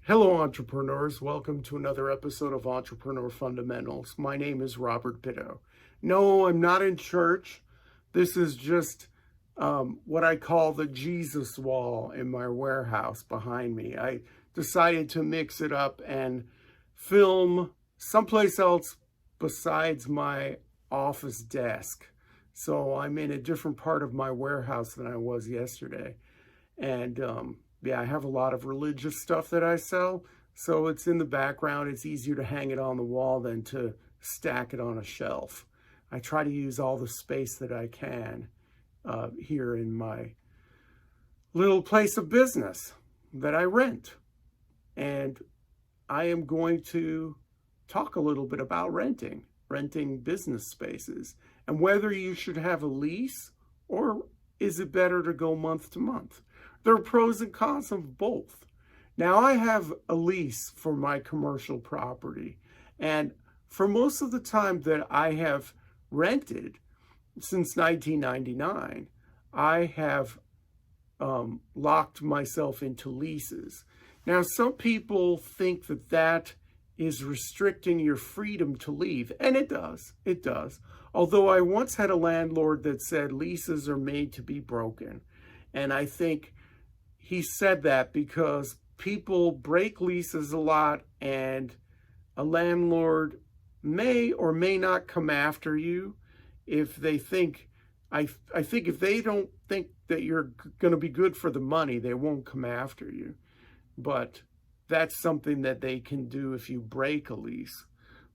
Hello, entrepreneurs. Welcome to another episode of Entrepreneur Fundamentals. My name is Robert Bitto. No, I'm not in church. This is just what I call the Jesus wall in my warehouse behind me. I decided to mix it up and film someplace else besides my office desk. So I'm in a different part of my warehouse than I was yesterday. And yeah, I have a lot of religious stuff that I sell, so it's in the background. It's easier to hang it on the wall than to stack it on a shelf. I try to use all the space that I can here in my little place of business that I rent. And I am going to talk a little bit about renting business spaces, and whether you should have a lease or is it better to go month to month. There are pros and cons of both. Now, I have a lease for my commercial property, and for most of the time that I have rented since 1999, I have locked myself into leases. Now, some people think that that is restricting your freedom to leave, and it does. It does. Although I once had a landlord that said leases are made to be broken, and I think he said that because people break leases a lot, and a landlord may or may not come after you if they think, I think if they don't think that you're going to be good for the money, they won't come after you. But that's something that they can do if you break a lease.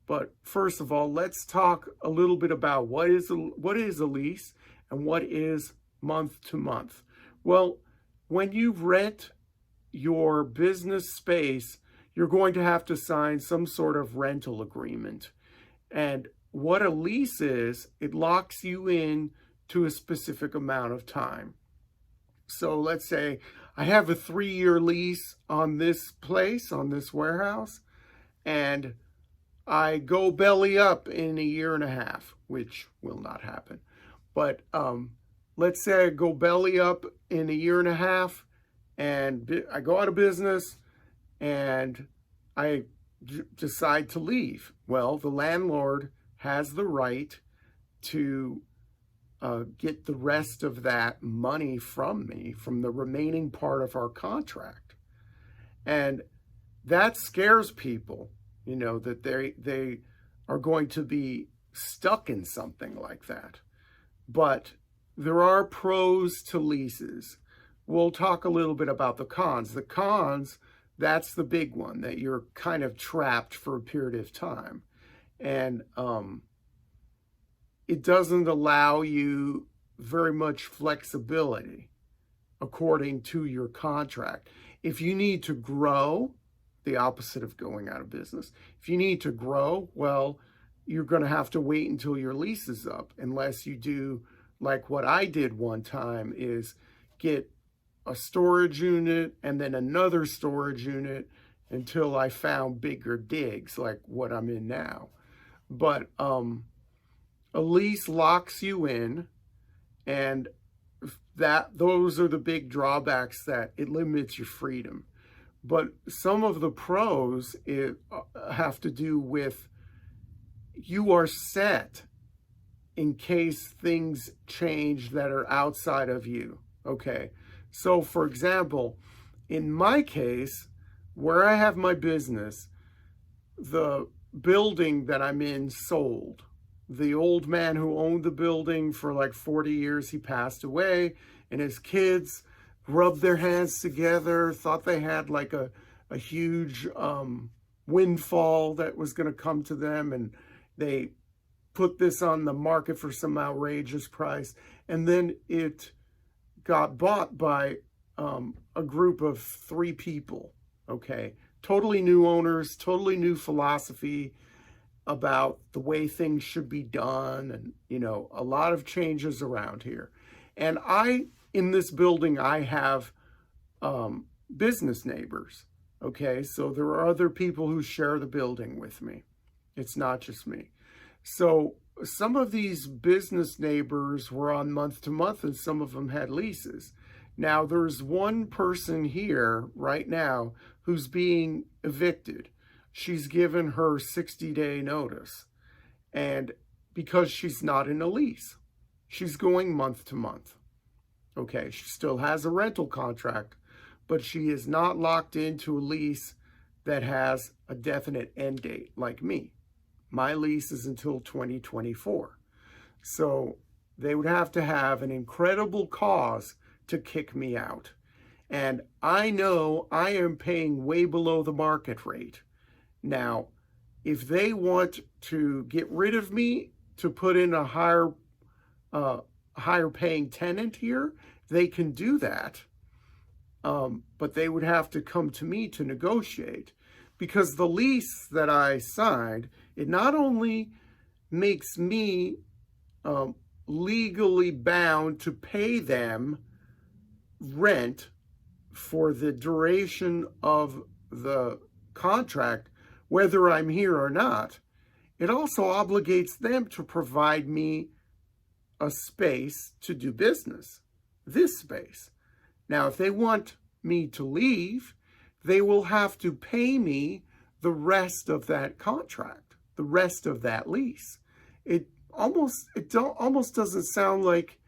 But first of all, let's talk a little bit about what is a lease and what is month to month. Well, when you rent your business space, you're going to have to sign some sort of rental agreement. And what a lease is, it locks you in to a specific amount of time. So let's say I have a 3-year lease on this place, on this warehouse, and I go belly up in a year and a half, which will not happen. But let's say I go belly up in a year and a half and I go out of business and I decide to leave. Well, the landlord has the right to get the rest of that money from me, from the remaining part of our contract. And that scares people, you know, that they are going to be stuck in something like that. But there are pros to leases. We'll talk a little bit about the cons. The cons, that's the big one, that you're kind of trapped for a period of time. And it doesn't allow you very much flexibility according to your contract. If you need to grow, the opposite of going out of business, if you need to grow, well, you're going to have to wait until your lease is up, unless you do like what I did one time, is get a storage unit and then another storage unit until I found bigger digs like what I'm in now. But a lease locks you in, and those are the big drawbacks, that it limits your freedom. But some of the pros have to do with you are set in case things change that are outside of you. Okay, so for example, in my case, where I have my business, the building that I'm in sold. The old man who owned the building for like 40 years, he passed away, and his kids rubbed their hands together, thought they had like a huge windfall that was going to come to them, and they put this on the market for some outrageous price, and then it got bought by a group of 3 people. Okay, totally new owners, totally new philosophy about the way things should be done, and you know, a lot of changes around here. And in this building, I have business neighbors. Okay, so there are other people who share the building with me. It's not just me. So some of these business neighbors were on month to month, and some of them had leases. Now, there's one person here right now who's being evicted. She's given her 60-day notice. And because she's not in a lease, she's going month to month. Okay, she still has a rental contract, but she is not locked into a lease that has a definite end date like me. My lease is until 2024. So they would have to have an incredible cause to kick me out. And I know I am paying way below the market rate. Now, if they want to get rid of me to put in a higher paying tenant here, they can do that. But they would have to come to me to negotiate, because the lease that I signed, it not only makes me legally bound to pay them rent for the duration of the contract, whether I'm here or not, it also obligates them to provide me a space to do business, this space. Now, if they want me to leave, they will have to pay me the rest of that contract, the rest of that lease. It almost doesn't sound like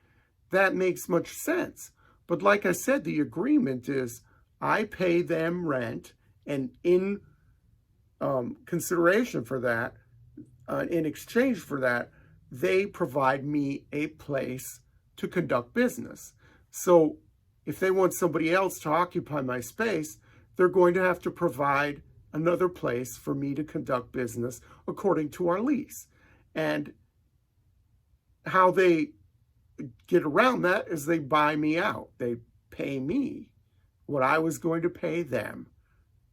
that makes much sense. But like I said, the agreement is I pay them rent, and in consideration for that, in exchange for that, they provide me a place to conduct business. So if they want somebody else to occupy my space, they're going to have to provide another place for me to conduct business according to our lease. And how they get around that is they buy me out. They pay me what I was going to pay them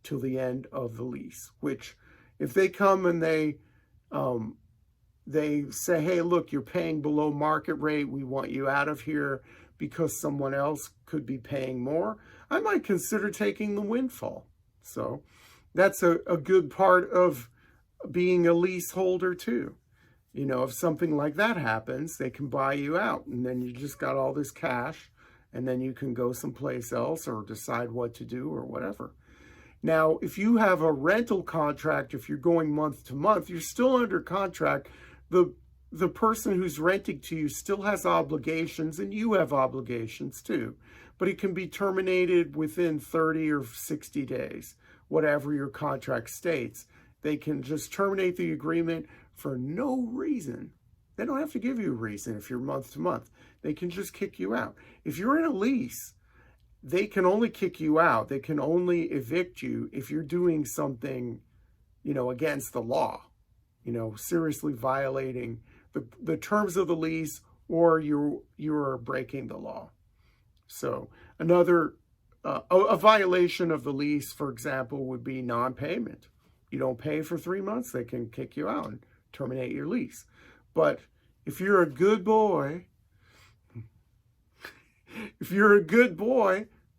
till the end of the lease, which if they come and they say, hey, look, you're paying below market rate, we want you out of here because someone else could be paying more, I might consider taking the windfall. So that's a good part of being a leaseholder too. You know, if something like that happens, they can buy you out, and then you just got all this cash, and then you can go someplace else or decide what to do or whatever. Now, if you have a rental contract, if you're going month to month, you're still under contract. The person who's renting to you still has obligations, and you have obligations too. But it can be terminated within 30 or 60 days, whatever your contract states. They can just terminate the agreement for no reason. They don't have to give you a reason if you're month to month. They can just kick you out. If you're in a lease, they can only kick you out. They can only evict you if you're doing something, you know, against the law, you know, seriously violating the terms of the lease, or you're breaking the law. So another, a violation of the lease, for example, would be non-payment. You don't pay for 3 months, they can kick you out and terminate your lease. But if you're a good boy,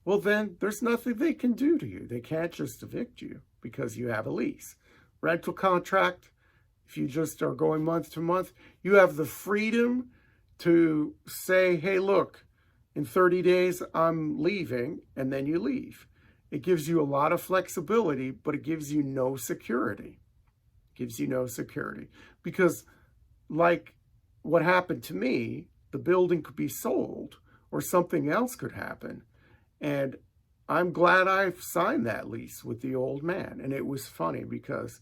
well, then there's nothing they can do to you. They can't just evict you because you have a lease. Rental contract, if you just are going month to month, you have the freedom to say, hey, look, in 30 days, I'm leaving, and then you leave. It gives you a lot of flexibility, but it gives you no security. It gives you no security. Because like what happened to me, the building could be sold or something else could happen. And I'm glad I signed that lease with the old man. And it was funny because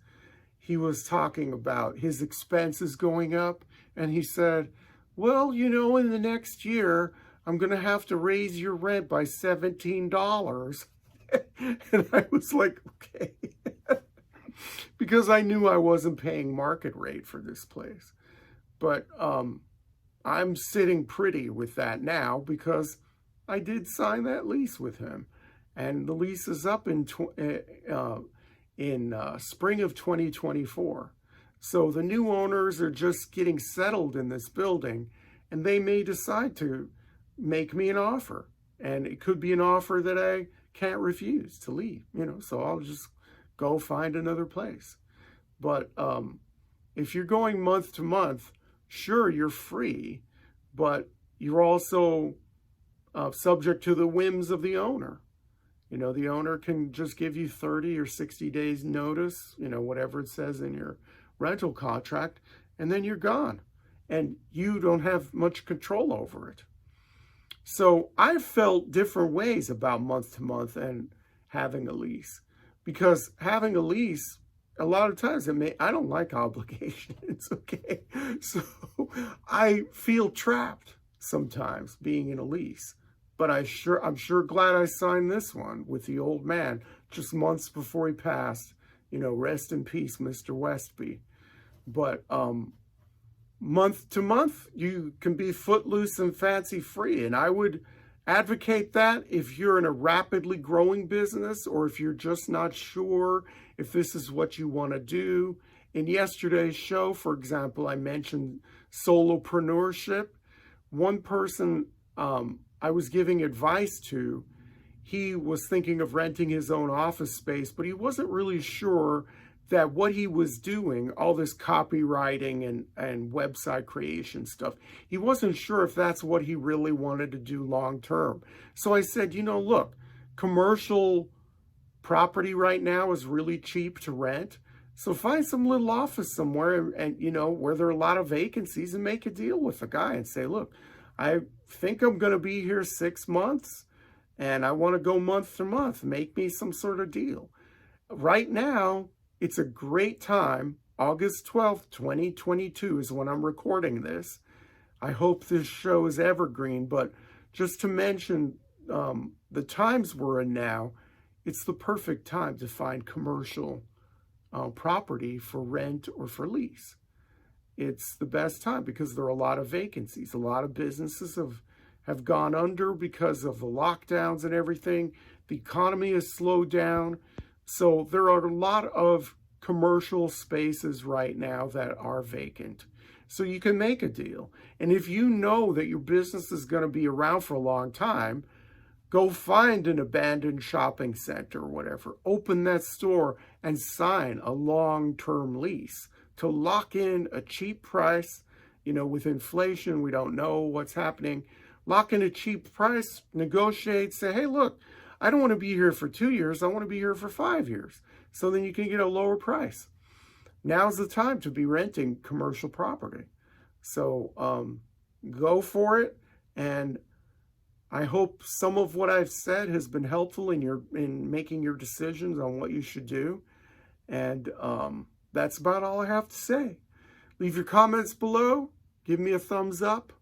he was talking about his expenses going up. And he said, well, you know, in the next year, I'm going to have to raise your rent by $17. And I was like, okay. Because I knew I wasn't paying market rate for this place. But I'm sitting pretty with that now because I did sign that lease with him. And the lease is up in spring of 2024. So the new owners are just getting settled in this building, and they may decide to make me an offer. And it could be an offer that I can't refuse to leave, you know, so I'll just go find another place. But if you're going month to month, sure, you're free, but you're also subject to the whims of the owner. The owner can just give you 30 or 60 days notice, whatever it says in your rental contract, and then you're gone. And you don't have much control over it. So I've felt different ways about month to month and having a lease. Because having a lease, a lot of times I don't like obligations, okay? So I feel trapped sometimes being in a lease. But I'm sure glad I signed this one with the old man just months before he passed. Rest in peace, Mr. Westby. But month to month, you can be footloose and fancy free. And I would advocate that if you're in a rapidly growing business, or if you're just not sure if this is what you want to do. In yesterday's show, for example, I mentioned solopreneurship. One person I was giving advice to, he was thinking of renting his own office space, but he wasn't really sure that what he was doing, all this copywriting and website creation stuff, he wasn't sure if that's what he really wanted to do long term. So I said, look, commercial property right now is really cheap to rent. So find some little office somewhere and where there are a lot of vacancies, and make a deal with the guy and say, look, I think I'm going to be here 6 months and I want to go month to month. Make me some sort of deal. Right now, it's a great time. August 12th, 2022 is when I'm recording this. I hope this show is evergreen, but just to mention the times we're in now, it's the perfect time to find commercial property for rent or for lease. It's the best time because there are a lot of vacancies. A lot of businesses have gone under because of the lockdowns and everything. The economy has slowed down. So there are a lot of commercial spaces right now that are vacant. So you can make a deal. And if you know that your business is going to be around for a long time, go find an abandoned shopping center or whatever. Open that store and sign a long-term lease to lock in a cheap price. With inflation, we don't know what's happening. Lock in a cheap price, negotiate, say, hey, look, I don't want to be here for 2 years. I want to be here for 5 years. So then you can get a lower price. Now's the time to be renting commercial property. So go for it. And I hope some of what I've said has been helpful in making your decisions on what you should do. And that's about all I have to say. Leave your comments below. Give me a thumbs up.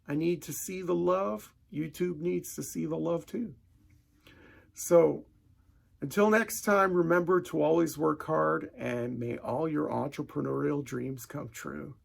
I need to see the love. YouTube needs to see the love too. So until next time, remember to always work hard, and may all your entrepreneurial dreams come true.